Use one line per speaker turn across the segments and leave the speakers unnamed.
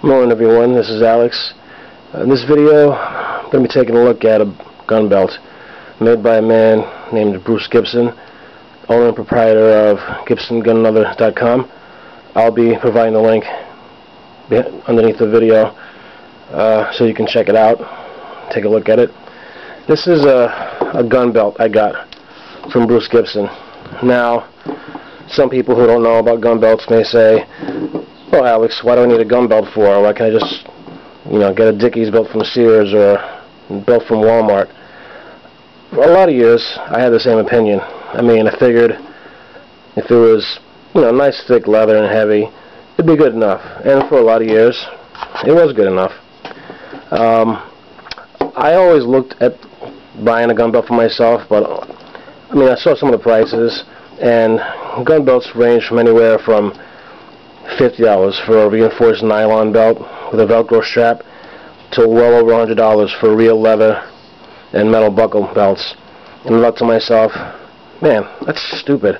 Morning everyone, this is Alex. In this video I'm going to be taking a look at a gun belt made by a man named Bruce+Gibson, owner and proprietor of GibsonGunLeather.com. I'll be providing the link underneath the video so you can check it out, take a look at it. This is a gun belt I got from Bruce+Gibson. Now, some people who don't know about gun belts may say, "Well, Alex, why do I need a gun belt for? Why can't I just, get a Dickies belt from Sears or a belt from Walmart?" For a lot of years, I had the same opinion. I mean, I figured if it was, nice thick leather and heavy, it'd be good enough. And for a lot of years, it was good enough. I always looked at buying a gun belt for myself, but I saw some of the prices, and gun belts range from anywhere from $50 for a reinforced nylon belt with a Velcro strap to well over $100 for real leather and metal buckle belts. And I thought to myself, man, that's stupid.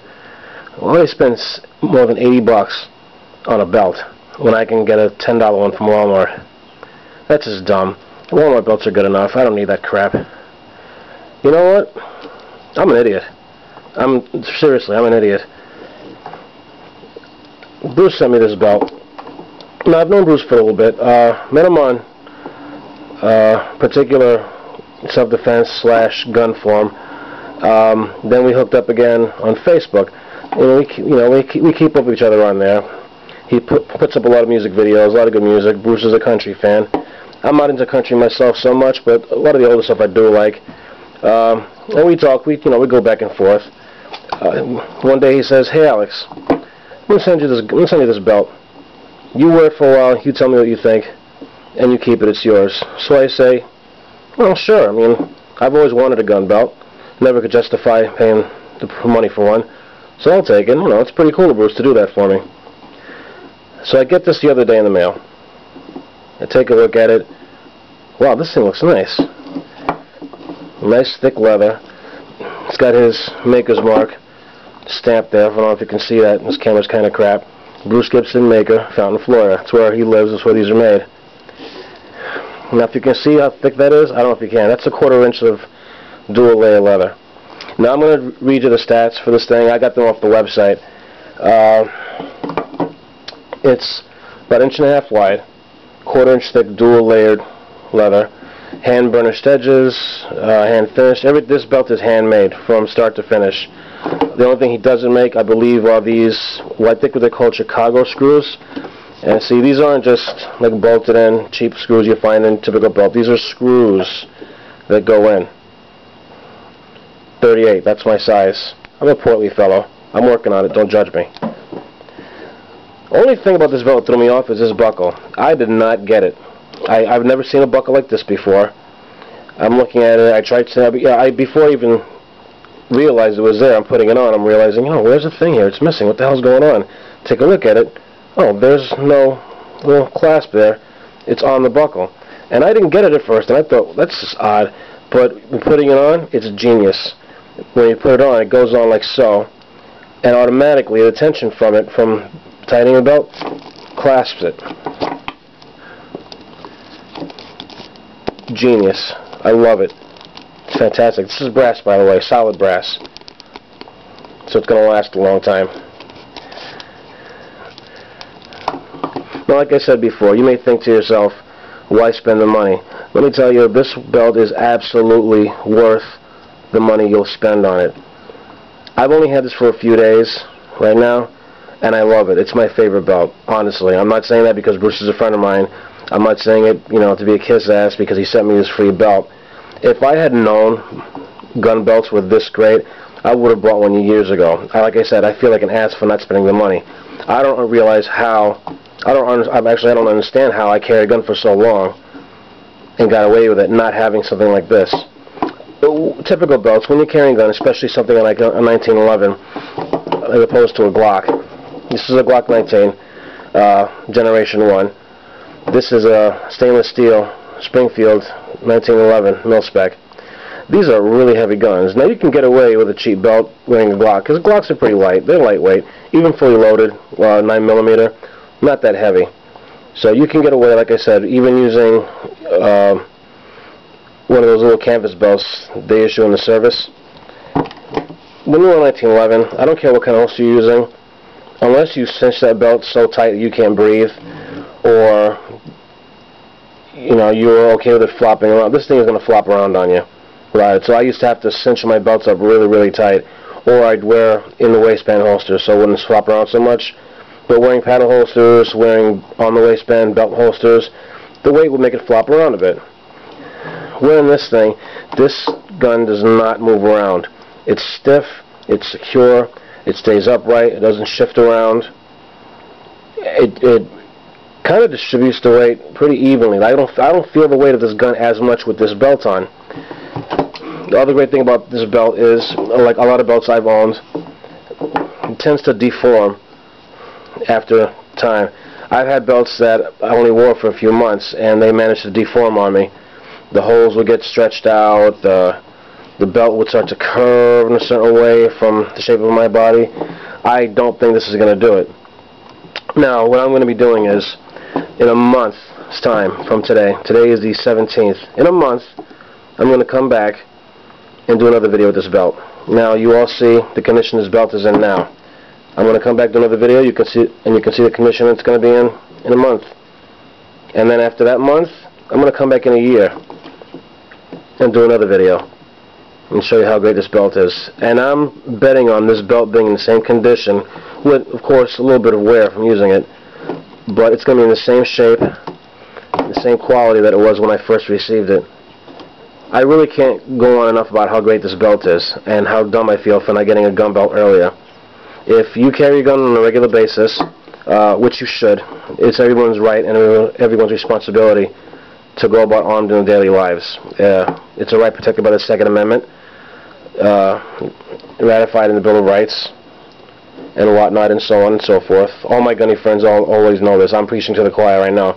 Why do I spend more than $80 on a belt when I can get a $10 one from Walmart? That's just dumb. Walmart belts are good enough. I don't need that crap. You know what? I'm an idiot. Seriously, I'm an idiot. Bruce sent me this belt. Now, I've known Bruce for a little bit. Met him on particular self-defense / gun forum. Then we hooked up again on Facebook. We keep up with each other on there. He puts up a lot of music videos, a lot of good music. Bruce is a country fan. I'm not into country myself so much, but a lot of the older stuff I do like. And we talk. We go back and forth. One day he says, "Hey Alex, I'm gonna send you this belt. You wear it for a while. You tell me what you think, and you keep it. It's yours." So I say, "Well, sure. I've always wanted a gun belt. Never could justify paying the money for one, so I'll take it. It's pretty cool of Bruce to do that for me." So I get this the other day in the mail. I take a look at it. Wow, this thing looks nice. Nice thick leather. It's got his maker's mark stamped there. I don't know if you can see that. This camera's kind of crap. Bruce+Gibson maker, Fountain, Florida. That's where he lives. That's where these are made. Now, if you can see how thick that is, I don't know if you can. That's a 1/4 inch of dual layer leather. Now, I'm going to read you the stats for this thing. I got them off the website. It's about 1.5 inch wide, 1/4 inch thick dual layered leather. Hand burnished edges, hand finished. This belt is handmade from start to finish. The only thing he doesn't make, I believe, are these, I think what they call Chicago screws. And see, these aren't just like bolted in cheap screws you find in typical belt. These are screws that go in. 38, that's my size. I'm a portly fellow. I'm working on it, don't judge me. Only thing about this belt that threw me off is this buckle. I did not get it. I've never seen a buckle like this before. I'm looking at it. I tried to, before I even realized it was there, I'm putting it on. I'm realizing, where's the thing here? It's missing. What the hell's going on? Take a look at it. Oh, there's no little clasp there. It's on the buckle. And I didn't get it at first, and I thought, that's just odd. But putting it on, it's genius. When you put it on, it goes on like so, and automatically the tension from it, from tightening the belt, clasps it. Genius. I love it. It's fantastic. This is brass, by the way, solid brass. So it's going to last a long time. Now, like I said before, you may think to yourself, why spend the money? Let me tell you, this belt is absolutely worth the money you'll spend on it. I've only had this for a few days right now, and I love it. It's my favorite belt, honestly. I'm not saying that because Bruce is a friend of mine. I'm not saying it, to be a kiss ass because he sent me this free belt. If I had known gun belts were this great, I would have bought one years ago. Like I said, I feel like an ass for not spending the money. I don't realize how. I don't understand how I carried a gun for so long and got away with it, not having something like this. Typical belts, when you're carrying a gun, especially something like a 1911, as opposed to a Glock. This is a Glock 19, Generation 1. This is a stainless steel Springfield 1911 mil-spec. These are really heavy guns. Now you can get away with a cheap belt wearing a Glock, because Glocks are pretty light. They're lightweight, even fully loaded, 9mm, not that heavy. So you can get away, like I said, even using one of those little canvas belts they issue in the service. When you're on 1911, I don't care what kind of holster you're using, unless you cinch that belt so tight that you can't breathe, or you're okay with it flopping around. This thing is going to flop around on you. Right. So I used to have to cinch my belts up really, really tight, or I'd wear in the waistband holster so it wouldn't flop around so much. But wearing paddle holsters, wearing on the waistband belt holsters, the weight would make it flop around a bit. Wearing this thing, this gun does not move around. It's stiff, it's secure, it stays upright, it doesn't shift around. It kind of distributes the weight pretty evenly. I don't feel the weight of this gun as much with this belt on. The other great thing about this belt is, like a lot of belts I've owned, it tends to deform after time. I've had belts that I only wore for a few months and they managed to deform on me. The holes would get stretched out, the belt would start to curve in a certain way from the shape of my body. I don't think this is going to do it. Now, what I'm going to be doing is, in a month's time from today is the 17th, in a month, I'm going to come back and do another video with this belt. Now, you all see the condition this belt is in now. I'm going to come back to another video, you can see the condition it's going to be in a month. And then after that month, I'm going to come back in a year and do another video and show you how great this belt is. And I'm betting on this belt being in the same condition, with, of course, a little bit of wear from using it, but it's going to be in the same shape, the same quality that it was when I first received it. I really can't go on enough about how great this belt is and how dumb I feel for not getting a gun belt earlier. If you carry a gun on a regular basis, which you should, it's everyone's right and everyone's responsibility to go about armed in their daily lives. It's a right protected by the Second Amendment, ratified in the Bill of Rights, and whatnot, and so on and so forth. All my gunny friends always know this. I'm preaching to the choir right now.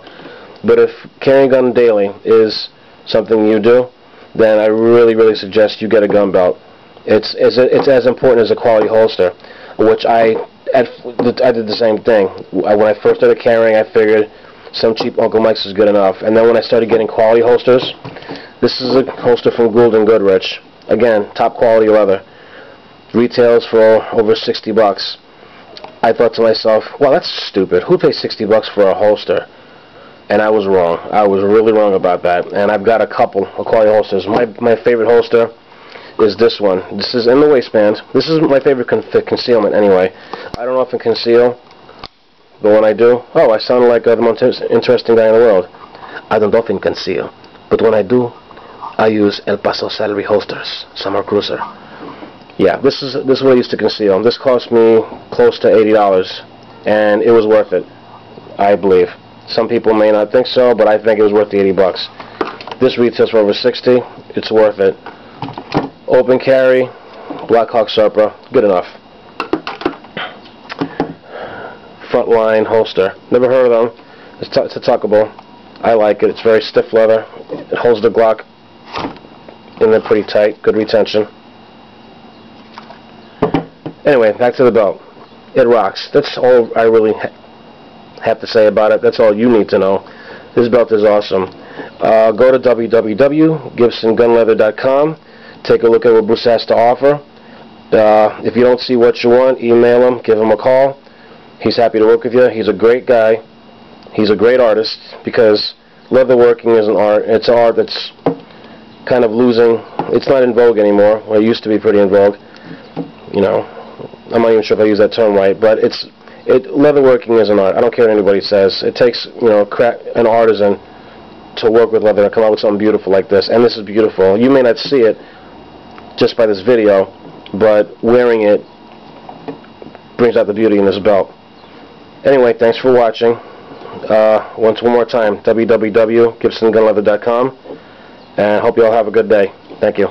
But if carrying a gun daily is something you do, then I really, really suggest you get a gun belt. It's as important as a quality holster, which I did the same thing. When I first started carrying, I figured some cheap Uncle Mike's is good enough. And then when I started getting quality holsters, this is a holster from Gould & Goodrich. Again, top quality leather. Retails for over 60 bucks. I thought to myself, well, that's stupid. Who pays 60 bucks for a holster? And I was wrong. I was really wrong about that. And I've got a couple of quality holsters. My favorite holster is this one. This is in the waistband. This is my favorite concealment anyway. I don't often conceal, but when I do, oh, I sound like the most interesting guy in the world. I don't often conceal, but when I do, I use El Paso Salary Holsters Summer Cruiser. Yeah, this is what I used to conceal. This cost me close to $80, and it was worth it, I believe. Some people may not think so, but I think it was worth the 80 bucks. This retails for over 60. It's worth it. Open carry, Blackhawk Serpa, good enough. Frontline holster. Never heard of them. It's a tuckable. I like it. It's very stiff leather. It holds the Glock in there pretty tight. Good retention. Anyway, back to the belt. It rocks. That's all I really have to say about it. That's all you need to know. This belt is awesome. Go to www.gibsongunleather.com. Take a look at what Bruce has to offer. If you don't see what you want, email him, give him a call. He's happy to work with you. He's a great guy. He's a great artist, because leatherworking is an art. It's an art that's kind of losing. It's not in vogue anymore. Well, it used to be pretty in vogue. You know, I'm not even sure if I use that term right, but leatherworking is an art. I don't care what anybody says. It takes, an artisan to work with leather and come out with something beautiful like this. And this is beautiful. You may not see it just by this video, but wearing it brings out the beauty in this belt. Anyway, thanks for watching. One more time, www.gibsongunleather.com, and I hope you all have a good day. Thank you.